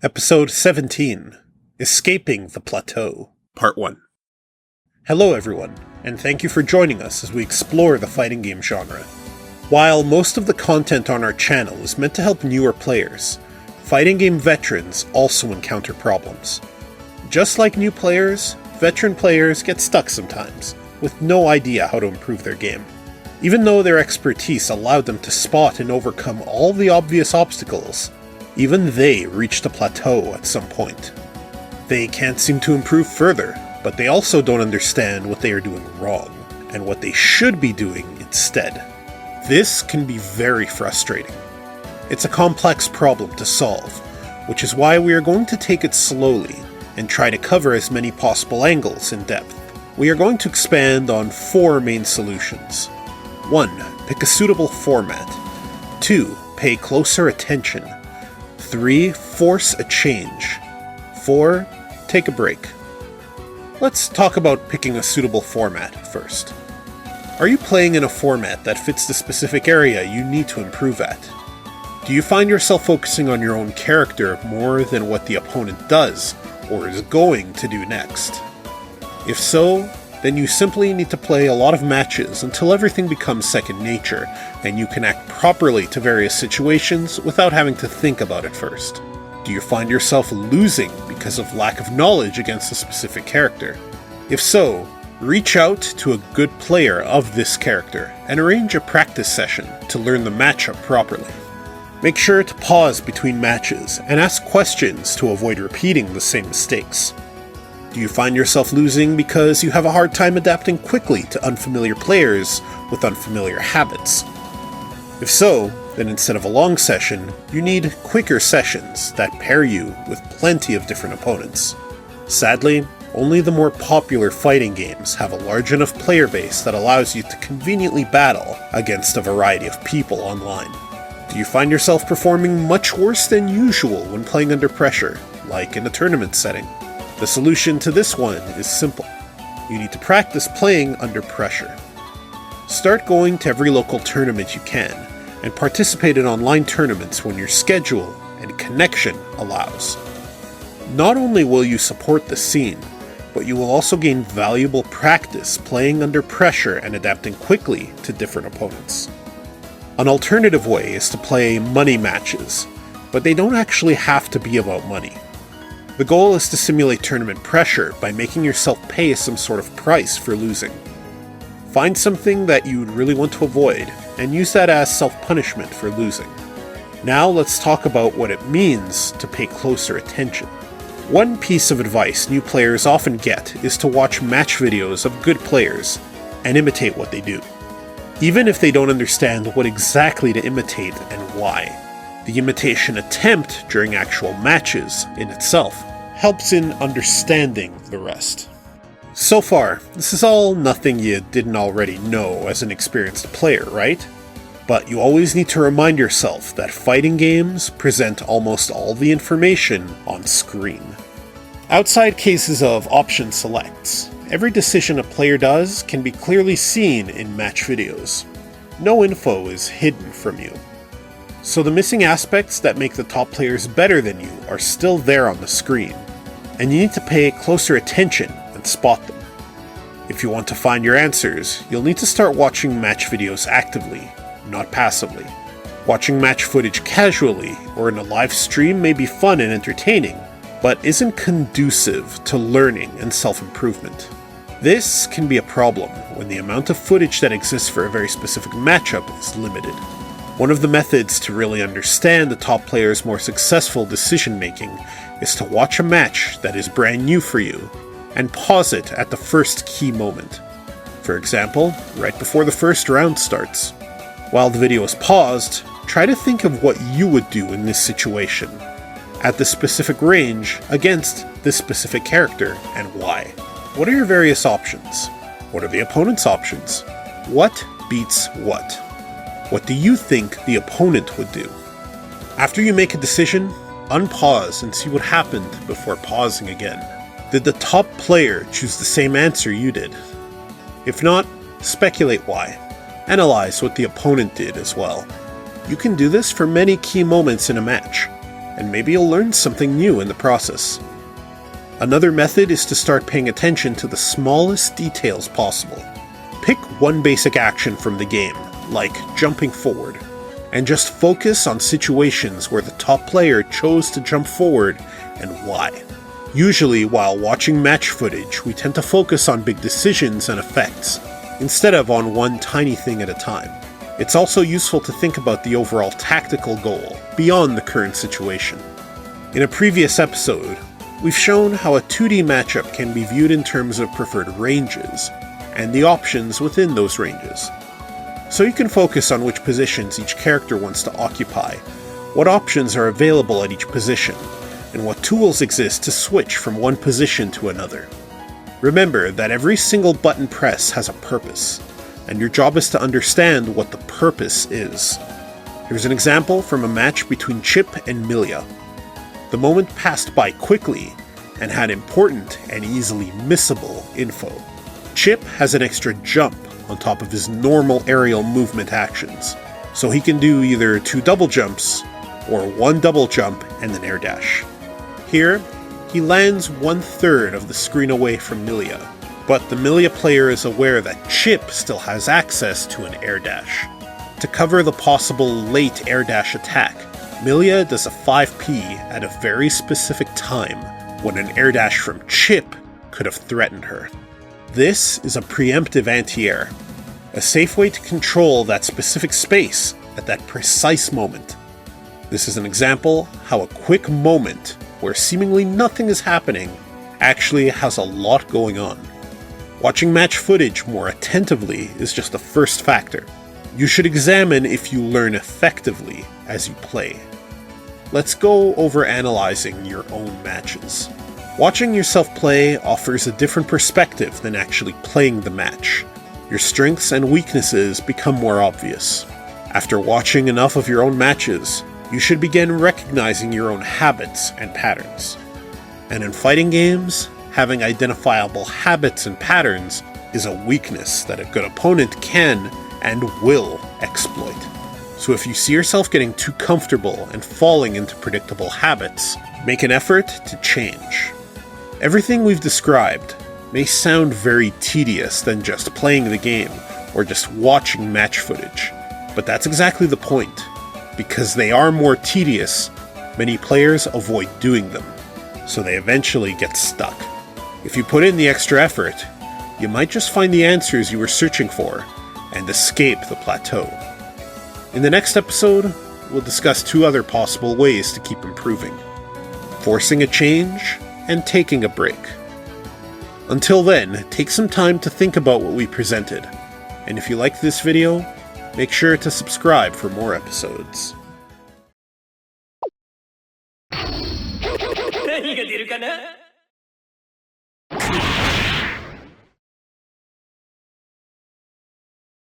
Episode 17, Escaping the Plateau, Part 1. Hello everyone, and thank you for joining us as we explore the fighting game genre. While most of the content on our channel is meant to help newer players, fighting game veterans also encounter problems. Just like new players, veteran players get stuck sometimes, with no idea how to improve their game. Even though their expertise allowed them to spot and overcome all the obvious obstacles, even they reached a plateau at some point. They can't seem to improve further, but they also don't understand what they are doing wrong, and what they should be doing instead. This can be very frustrating. It's a complex problem to solve, which is why we are going to take it slowly, and try to cover as many possible angles in depth. We are going to expand on 4 main solutions. 1. Pick a suitable format. 2. Pay closer attention. 3. Force a change. 4. Take a break. Let's talk about picking a suitable format first. Are you playing in a format that fits the specific area you need to improve at? Do you find yourself focusing on your own character more than what the opponent does, or is going to do next? If so, then you simply need to play a lot of matches until everything becomes second nature, and you can act properly to various situations without having to think about it first. Do you find yourself losing because of lack of knowledge against a specific character? If so, reach out to a good player of this character and arrange a practice session to learn the matchup properly. Make sure to pause between matches and ask questions to avoid repeating the same mistakes. Do you find yourself losing because you have a hard time adapting quickly to unfamiliar players with unfamiliar habits? If so, then instead of a long session, you need quicker sessions that pair you with plenty of different opponents. Sadly, only the more popular fighting games have a large enough player base that allows you to conveniently battle against a variety of people online. Do you find yourself performing much worse than usual when playing under pressure, like in a tournament setting? The solution to this one is simple. You need to practice playing under pressure. Start going to every local tournament you can, and participate in online tournaments when your schedule and connection allows. Not only will you support the scene, but you will also gain valuable practice playing under pressure and adapting quickly to different opponents. An alternative way is to play money matches, but they don't actually have to be about money. The goal is to simulate tournament pressure by making yourself pay some sort of price for losing. Find something that you would really want to avoid, and use that as self-punishment for losing. Now let's talk about what it means to pay closer attention. One piece of advice new players often get is to watch match videos of good players and imitate what they do. Even if they don't understand what exactly to imitate and why. The imitation attempt during actual matches in itself helps in understanding the rest. So far, this is all nothing you didn't already know as an experienced player, right? But you always need to remind yourself that fighting games present almost all the information on screen. Outside cases of option selects, every decision a player does can be clearly seen in match videos. No info is hidden from you. So the missing aspects that make the top players better than you are still there on the screen, and you need to pay closer attention and spot them. If you want to find your answers, you'll need to start watching match videos actively, not passively. Watching match footage casually or in a live stream may be fun and entertaining, but isn't conducive to learning and self-improvement. This can be a problem when the amount of footage that exists for a very specific matchup is limited. One of the methods to really understand the top player's more successful decision-making is to watch a match that is brand new for you, and pause it at the first key moment. For example, right before the first round starts. While the video is paused, try to think of what you would do in this situation, at this specific range, against this specific character, and why. What are your various options? What are the opponent's options? What beats what? What do you think the opponent would do? After you make a decision, unpause and see what happened before pausing again. Did the top player choose the same answer you did? If not, speculate why. Analyze what the opponent did as well. You can do this for many key moments in a match. and maybe you'll learn something new in the process. Another method is to start paying attention to the smallest details possible. Pick one basic action from the game, like jumping forward, and just focus on situations where the top player chose to jump forward and why. Usually, while watching match footage, we tend to focus on big decisions and effects, instead of on one tiny thing at a time. It's also useful to think about the overall tactical goal, beyond the current situation. In a previous episode, we've shown how a 2D matchup can be viewed in terms of preferred ranges, and the options within those ranges. So you can focus on which positions each character wants to occupy, what options are available at each position, and what tools exist to switch from one position to another. Remember that every single button press has a purpose, and your job is to understand what the purpose is. Here's an example from a match between Chip and Milia. The moment passed by quickly, and had important and easily missable info. Chip has an extra jump on top of his normal aerial movement actions, so he can do either 2 double jumps, or 1 double jump and an air dash. Here, he lands 1/3 of the screen away from Milia, but the Milia player is aware that Chip still has access to an air dash. To cover the possible late air dash attack, Milia does a 5p at a very specific time when an air dash from Chip could have threatened her. This is a preemptive anti-air, a safe way to control that specific space at that precise moment. This is an example how a quick moment where seemingly nothing is happening actually has a lot going on. Watching match footage more attentively is just the first factor. You should examine if you learn effectively as you play. Let's go over analyzing your own matches. Watching yourself play offers a different perspective than actually playing the match. Your strengths and weaknesses become more obvious. After watching enough of your own matches, you should begin recognizing your own habits and patterns. And in fighting games, having identifiable habits and patterns is a weakness that a good opponent can and will exploit. So if you see yourself getting too comfortable and falling into predictable habits, make an effort to change. Everything we've described may sound very tedious than just playing the game or just watching match footage, but that's exactly the point. Because they are more tedious, many players avoid doing them, so they eventually get stuck. If you put in the extra effort, you might just find the answers you were searching for and escape the plateau. In the next episode, we'll discuss 2 other possible ways to keep improving: forcing a change and taking a break. Until then, take some time to think about what we presented, and if you liked this video, make sure to subscribe for more episodes. 何が出るかな